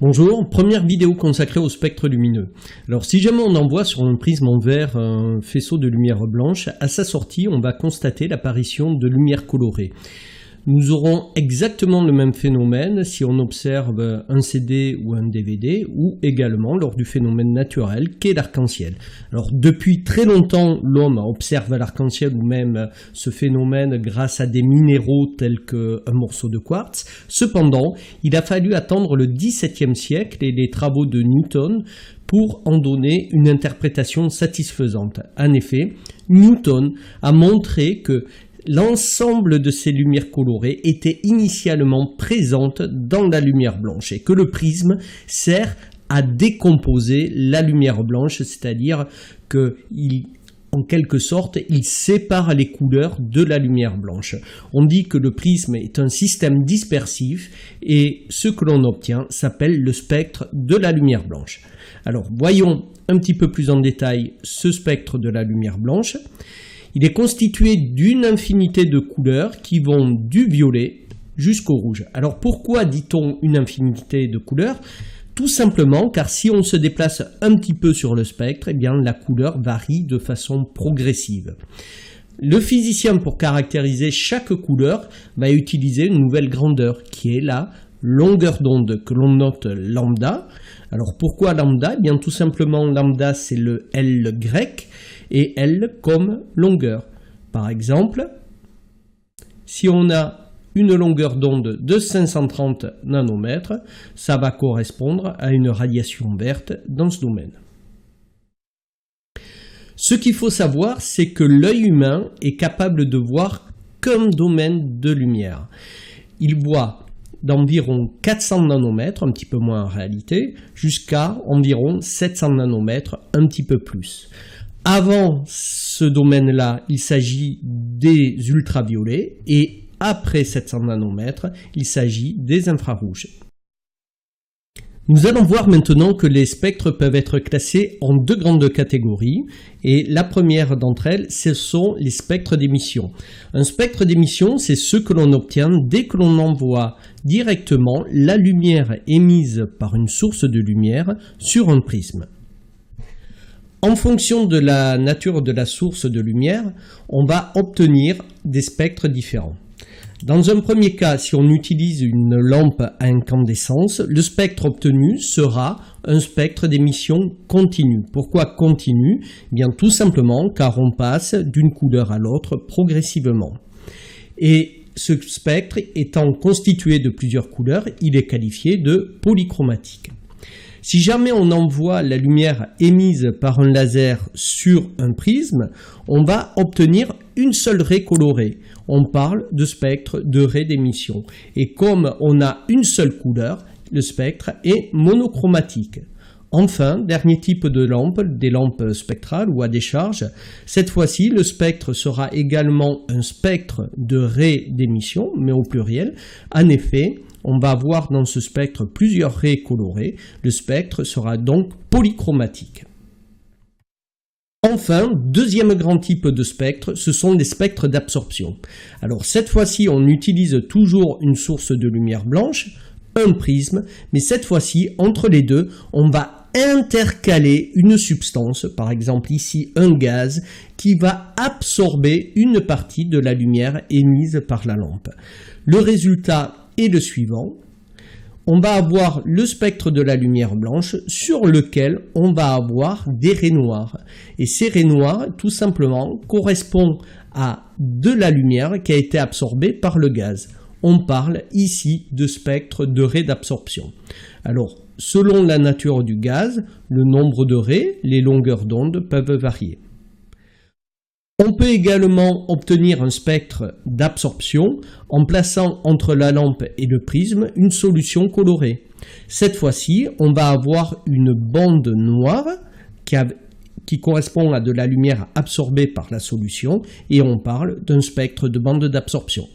Bonjour, première vidéo consacrée au spectre lumineux. Alors si jamais on envoie sur un prisme en verre un faisceau de lumière blanche, à sa sortie on va constater l'apparition de lumière colorée. Nous aurons exactement le même phénomène si on observe un CD ou un DVD ou également lors du phénomène naturel qu'est l'arc-en-ciel. Alors depuis très longtemps l'homme observe l'arc-en-ciel ou même ce phénomène grâce à des minéraux tels qu'un morceau de quartz. Cependant, il a fallu attendre le XVIIe siècle et les travaux de Newton pour en donner une interprétation satisfaisante. En effet, Newton a montré que l'ensemble de ces lumières colorées était initialement présente dans la lumière blanche et que le prisme sert à décomposer la lumière blanche, c'est-à-dire qu'en quelque sorte, il sépare les couleurs de la lumière blanche. On dit que le prisme est un système dispersif et ce que l'on obtient s'appelle le spectre de la lumière blanche. Alors voyons un petit peu plus en détail ce spectre de la lumière blanche. Il est constitué d'une infinité de couleurs qui vont du violet jusqu'au rouge. Alors pourquoi dit-on une infinité de couleurs? Tout simplement car si on se déplace un petit peu sur le spectre, eh bien la couleur varie de façon progressive. Le physicien, pour caractériser chaque couleur, va utiliser une nouvelle grandeur qui est la longueur d'onde que l'on note lambda. Alors pourquoi lambda? Eh bien tout simplement lambda c'est le L grec et L comme longueur. Par exemple, si on a une longueur d'onde de 530 nanomètres, ça va correspondre à une radiation verte dans ce domaine. Ce qu'il faut savoir, c'est que l'œil humain est capable de voir qu'un domaine de lumière. Il voit d'environ 400 nanomètres, un petit peu moins en réalité, jusqu'à environ 700 nanomètres, un petit peu plus. Avant ce domaine-là, il s'agit des ultraviolets et après 700 nanomètres, il s'agit des infrarouges. Nous allons voir maintenant que les spectres peuvent être classés en deux grandes catégories et la première d'entre elles, ce sont les spectres d'émission. Un spectre d'émission, c'est ce que l'on obtient dès que l'on envoie directement la lumière émise par une source de lumière sur un prisme. En fonction de la nature de la source de lumière, on va obtenir des spectres différents. Dans un premier cas, si on utilise une lampe à incandescence, le spectre obtenu sera un spectre d'émission continue. Pourquoi continue? Eh bien tout simplement car on passe d'une couleur à l'autre progressivement. Et ce spectre étant constitué de plusieurs couleurs, il est qualifié de polychromatique. Si jamais on envoie la lumière émise par un laser sur un prisme, on va obtenir une seule raie colorée. On parle de spectre de raie d'émission. Et comme on a une seule couleur, le spectre est monochromatique. Enfin, dernier type de lampe, des lampes spectrales ou à décharge. Cette fois-ci, le spectre sera également un spectre de raie d'émission, mais au pluriel. En effet, on va avoir dans ce spectre plusieurs raies colorées. Le spectre sera donc polychromatique. Enfin, deuxième grand type de spectre, ce sont les spectres d'absorption. Alors cette fois-ci, on utilise toujours une source de lumière blanche, un prisme, mais cette fois-ci, entre les deux, on va intercaler une substance, par exemple ici un gaz, qui va absorber une partie de la lumière émise par la lampe. Le résultat est le suivant. On va avoir le spectre de la lumière blanche sur lequel on va avoir des raies noires. Et ces raies noires, tout simplement, correspondent à de la lumière qui a été absorbée par le gaz. On parle ici de spectre de raies d'absorption. Alors, selon la nature du gaz, le nombre de raies, les longueurs d'onde peuvent varier. On peut également obtenir un spectre d'absorption en plaçant entre la lampe et le prisme une solution colorée. Cette fois-ci, on va avoir une bande noire qui correspond à de la lumière absorbée par la solution et on parle d'un spectre de bande d'absorption.